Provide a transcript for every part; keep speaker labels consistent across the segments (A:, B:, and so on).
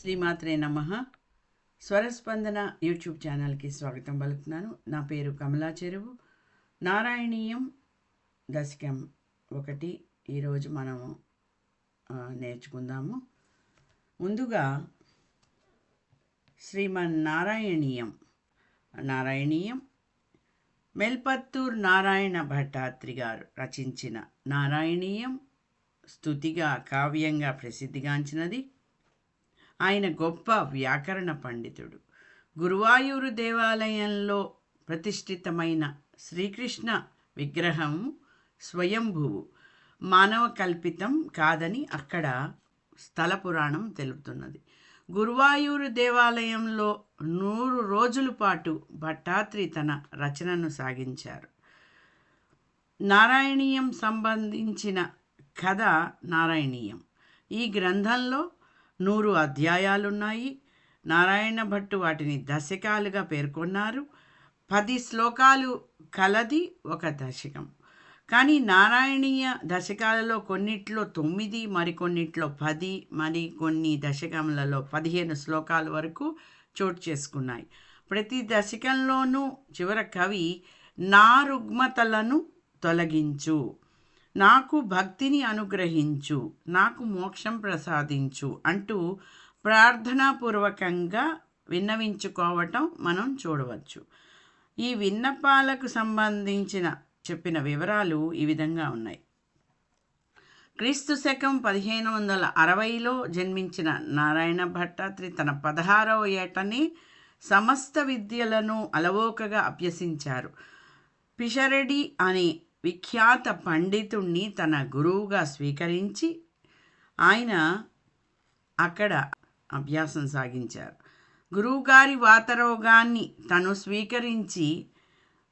A: శ్రీమాత్రే నమః. స్వరస్పందన యూట్యూబ్ ఛానల్కి స్వాగతం పలుకుతున్నాను. నా పేరు కమలా చెరువు. నారాయణీయం దశకం 1 ఈరోజు మనము నేర్చుకుందాము. ముందుగా శ్రీమన్నారాయణీయం నారాయణీయం మెల్పత్తూర్ నారాయణ భట్టాత్రి గారు రచించిన నారాయణీయం స్తుతిగా కావ్యంగా ప్రసిద్ధిగాంచినది. ఆయన గొప్ప వ్యాకరణ పండితుడు. గురువాయూరు దేవాలయంలో ప్రతిష్ఠితమైన శ్రీకృష్ణ విగ్రహం స్వయంభువు, మానవ కల్పితం కాదని అక్కడ స్థల పురాణం తెలుపుతున్నది. గురువాయూరు దేవాలయంలో 100 రోజుల పాటు భట్టాత్రి తన రచనను సాగించారు. నారాయణీయం సంబంధించిన కథ నారాయణీయం. ఈ గ్రంథంలో 100 అధ్యాయాలున్నాయి. నారాయణ భట్టు వాటిని దశకాలుగా పేర్కొన్నారు. 10 శ్లోకాలు కలది ఒక దశకం. కానీ నారాయణీయ దశకాలలో కొన్నిట్లో 9, మరికొన్నిట్లో 10, మరికొన్ని దశకములలో 15 శ్లోకాల వరకు చోటు చేసుకున్నాయి. ప్రతి దశకంలోనూ చివర కవి నా రుగ్మతలను తొలగించు, నాకు భక్తిని అనుగ్రహించు, నాకు మోక్షం ప్రసాదించు అంటూ ప్రార్థనాపూర్వకంగా విన్నవించుకోవటం మనం చూడవచ్చు. ఈ విన్నపాలకు సంబంధించిన చెప్పిన వివరాలు ఈ విధంగా ఉన్నాయి. క్రీస్తు శకం 1560లో జన్మించిన నారాయణ భట్టాత్రి తన 16వ ఏటనే సమస్త విద్యలను అలవోకగా అభ్యసించారు. పిషరెడ్డి అనే విఖ్యాత పండితుణ్ణి తన గురువుగా స్వీకరించి ఆయన అక్కడ అభ్యాసం సాగించారు. గురువుగారి వాతరోగాన్ని తను స్వీకరించి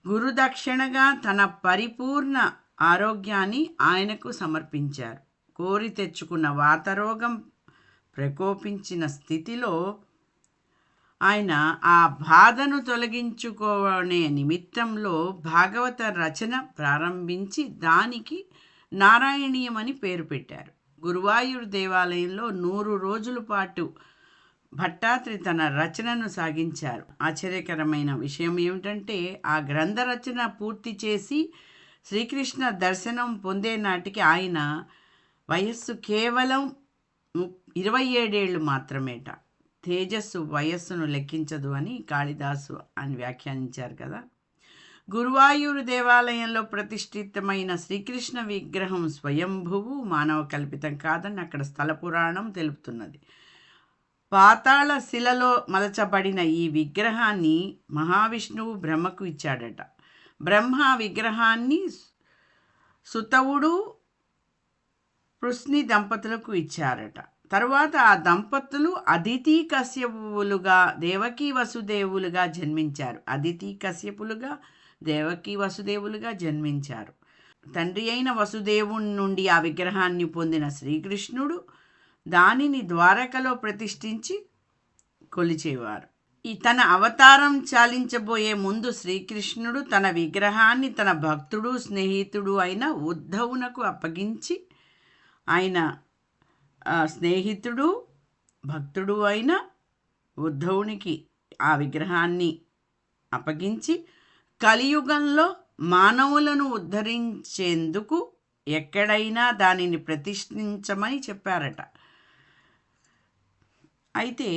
A: గురుదక్షిణగా తన పరిపూర్ణ ఆరోగ్యాన్ని ఆయనకు సమర్పించారు. కోరి తెచ్చుకున్న వాతరోగం ప్రకోపించిన స్థితిలో ఆయన ఆ బాధను తొలగించుకునే నిమిత్తంలో భాగవత రచన ప్రారంభించి దానికి నారాయణీయం అని పేరు పెట్టారు. గురువాయూరు దేవాలయంలో 100 రోజుల పాటు భట్టాత్రి తన రచనను సాగించారు. ఆశ్చర్యకరమైన విషయం ఏమిటంటే ఆ గ్రంథ రచన పూర్తి చేసి శ్రీకృష్ణ దర్శనం పొందే నాటికి ఆయన వయస్సు కేవలం 27 ఏళ్ళు మాత్రమేట. తేజస్సు వయస్సును లెక్కించదు అని కాళిదాసు అని వ్యాఖ్యానించారు కదా. గురువాయూరు దేవాలయంలో ప్రతిష్ఠితమైన శ్రీకృష్ణ విగ్రహం స్వయంభువు, మానవ కల్పితం కాదని అక్కడ స్థల పురాణం తెలుపుతున్నది. పాతాళ శిలలో మలచబడిన ఈ విగ్రహాన్ని మహావిష్ణువు బ్రహ్మకు ఇచ్చాడట. బ్రహ్మ విగ్రహాన్ని సుతవుడు పృశ్ని దంపతులకు ఇచ్చారట. తరువాత ఆ దంపతులు అదితి కశ్యపులుగా దేవకీ వసుదేవులుగా జన్మించారు. అదితి కశ్యపులుగా దేవకీ వసుదేవులుగా జన్మించారు. తండ్రి అయిన వసుదేవుని నుండి ఆ విగ్రహాన్ని పొందిన శ్రీకృష్ణుడు దానిని ద్వారకలో ప్రతిష్ఠించి కొలిచేవారు. తన అవతారం చాలించబోయే ముందు శ్రీకృష్ణుడు తన విగ్రహాన్ని తన భక్తుడు స్నేహితుడు అయిన ఉద్ధవునకు అప్పగించి ఆయన స్నేహితుడు భక్తుడు అయిన ఉద్ధవునికి ఆ విగ్రహాన్ని అప్పగించి కలియుగంలో మానవులను ఉద్ధరించేందుకు ఎక్కడైనా దానిని ప్రతిష్ఠించమని చెప్పారట. అయితే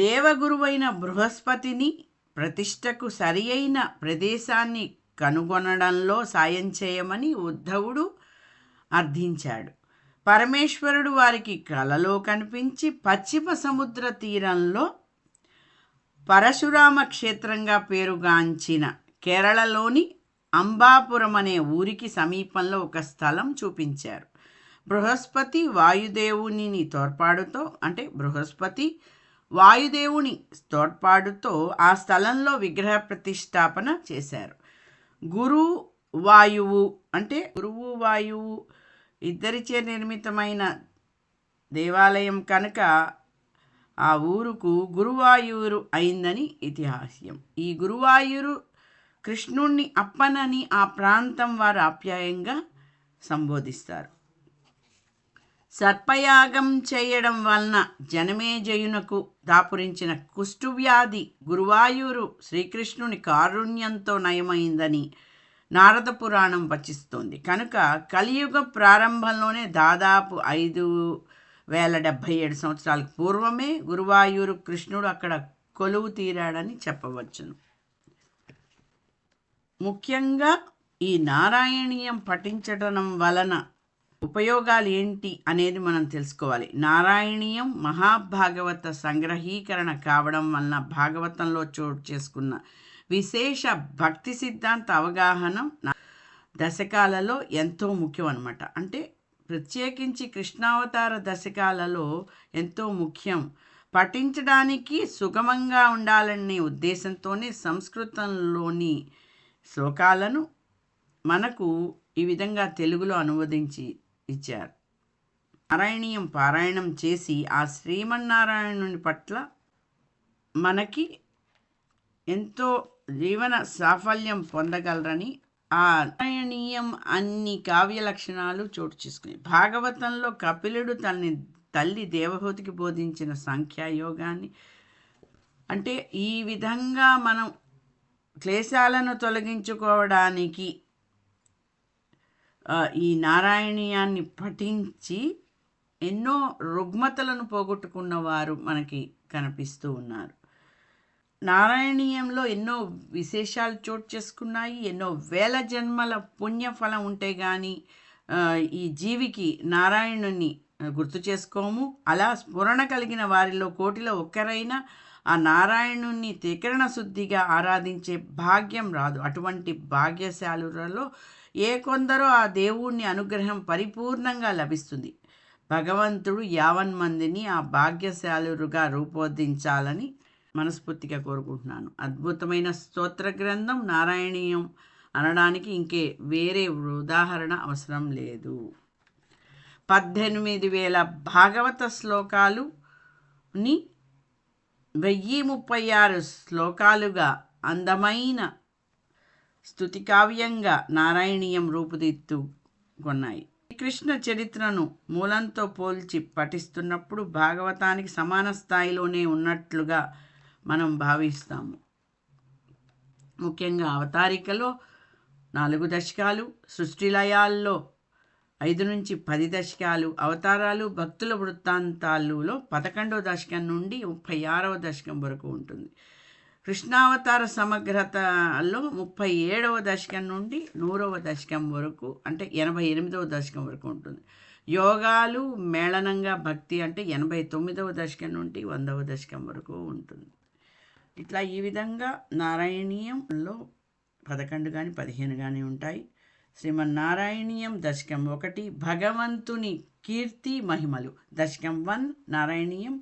A: దేవగురువైన బృహస్పతిని ప్రతిష్టకు సరి అయిన ప్రదేశాన్ని కనుగొనడంలో సాయం చేయమని ఉద్ధవుడు అర్థించాడు. పరమేశ్వరుడు వారికి కలలో కనిపించి పశ్చిమ సముద్ర తీరంలో పరశురామ క్షేత్రంగా పేరుగాంచిన కేరళలోని అంబాపురం అనే ఊరికి సమీపంలో ఒక స్థలం చూపించారు. బృహస్పతి వాయుదేవుని తోడ్పాటుతో ఆ స్థలంలో విగ్రహ ప్రతిష్టాపన చేశారు. గురువు వాయువు ఇద్దరిచే నిర్మితమైన దేవాలయం కనుక ఆ ఊరుకు గురువాయూరు అయిందని ఇతిహాస్యం. ఈ గురువాయూరు కృష్ణుణ్ణి అప్పనని ఆ ప్రాంతం వారు ఆప్యాయంగా సంబోధిస్తారు. సర్పయాగం చేయడం వలన జనమేజయునకు దాపురించిన కుష్ఠవ్యాధి గురువాయూరు శ్రీకృష్ణుని కారుణ్యంతో నయమైందని నారద పురాణం వచిస్తోంది. కనుక కలియుగ ప్రారంభంలోనే దాదాపు 5077 సంవత్సరాలకు పూర్వమే గురువాయూరు కృష్ణుడు అక్కడ కొలువు తీరాడని చెప్పవచ్చును. ముఖ్యంగా ఈ నారాయణీయం పఠించడం వలన ఉపయోగాలు ఏంటి అనేది మనం తెలుసుకోవాలి. నారాయణీయం మహాభాగవత సంగ్రహీకరణ కావడం వలన భాగవతంలో చోటు చేసుకున్న విశేష భక్తి సిద్ధాంత అవగాహన దశకాలలో ఎంతో ముఖ్యం అన్నమాట. అంటే ప్రత్యేకించి కృష్ణావతార దశకాలలో ఎంతో ముఖ్యం. పఠించడానికి సుగమంగా ఉండాలనే ఉద్దేశంతోనే సంస్కృతంలోని శ్లోకాలను మనకు ఈ విధంగా తెలుగులో అనువదించి ఇచ్చారు. నారాయణీయం పారాయణం చేసి ఆ శ్రీమన్నారాయణుని పట్ల మనకి ఎంతో జీవన సాఫల్యం పొందగలరని ఆ నారాయణీయం అన్ని కావ్య లక్షణాలు చోటు చేసుకుని భాగవతంలో కపిలుడు తల్లి దేవహూతికి బోధించిన సంఖ్యాయోగాన్ని, అంటే ఈ విధంగా మనం క్లేశాలను తొలగించుకోవడానికి ఈ నారాయణీయాన్ని పఠించి ఎన్నో రుగ్మతలను పోగొట్టుకున్నవారు మనకి కనిపిస్తూ ఉన్నారు. నారాయణీయంలో ఎన్నో విశేషాలు చోటు చేసుకున్నాయి. ఎన్నో వేల జన్మల పుణ్యఫలం ఉంటే కానీ ఈ జీవికి నారాయణుని గుర్తు చేసుకోము. అలా స్ఫురణ కలిగిన వారిలో కోటిలో ఒక్కరైనా ఆ నారాయణుని త్రికరణ శుద్ధిగా ఆరాధించే భాగ్యం రాదు. అటువంటి భాగ్యశాలులలో ఏ కొందరో ఆ దేవుణ్ణి అనుగ్రహం పరిపూర్ణంగా లభిస్తుంది. భగవంతుడు యావన్మందిని ఆ భాగ్యశాలురుగా రూపొందించాలని మనస్ఫూర్తిగా కోరుకుంటున్నాను. అద్భుతమైన స్తోత్ర గ్రంథం నారాయణీయం అనడానికి ఇంకే వేరే ఉదాహరణ అవసరం లేదు. 18,000 భాగవత శ్లోకాలుని 1036 శ్లోకాలుగా అందమైన స్తుతి కావ్యంగా నారాయణీయం రూపుదిద్దుకున్నాయి. శ్రీకృష్ణ చరిత్రను మూలంతో పోల్చి పఠిస్తున్నప్పుడు భాగవతానికి సమాన స్థాయిలోనే ఉన్నట్లుగా మనం భావిస్తాము. ముఖ్యంగా అవతారికలో 4 దశకాలు, సృష్టిలయాల్లో 5 నుంచి 10 దశకాలు, అవతారాలు భక్తుల వృత్తాంతాలులో 11వ దశకం నుండి 36వ దశకం వరకు ఉంటుంది. కృష్ణావతార సమగ్రతలో 37వ దశకం నుండి 100వ దశకం వరకు, అంటే 88వ దశకం వరకు ఉంటుంది. యోగాలు మేళనంగా భక్తి అంటే 89వ దశకం నుండి 100వ దశకం వరకు ఉంటుంది. ఇట్లా ఈ విధంగా నారాయణీయంలో 11 కానీ 15 కానీ ఉంటాయి. శ్రీమన్నారాయణీయం దశకం 1 భగవంతుని కీర్తి మహిమలు, దశకం 1 నారాయణీయం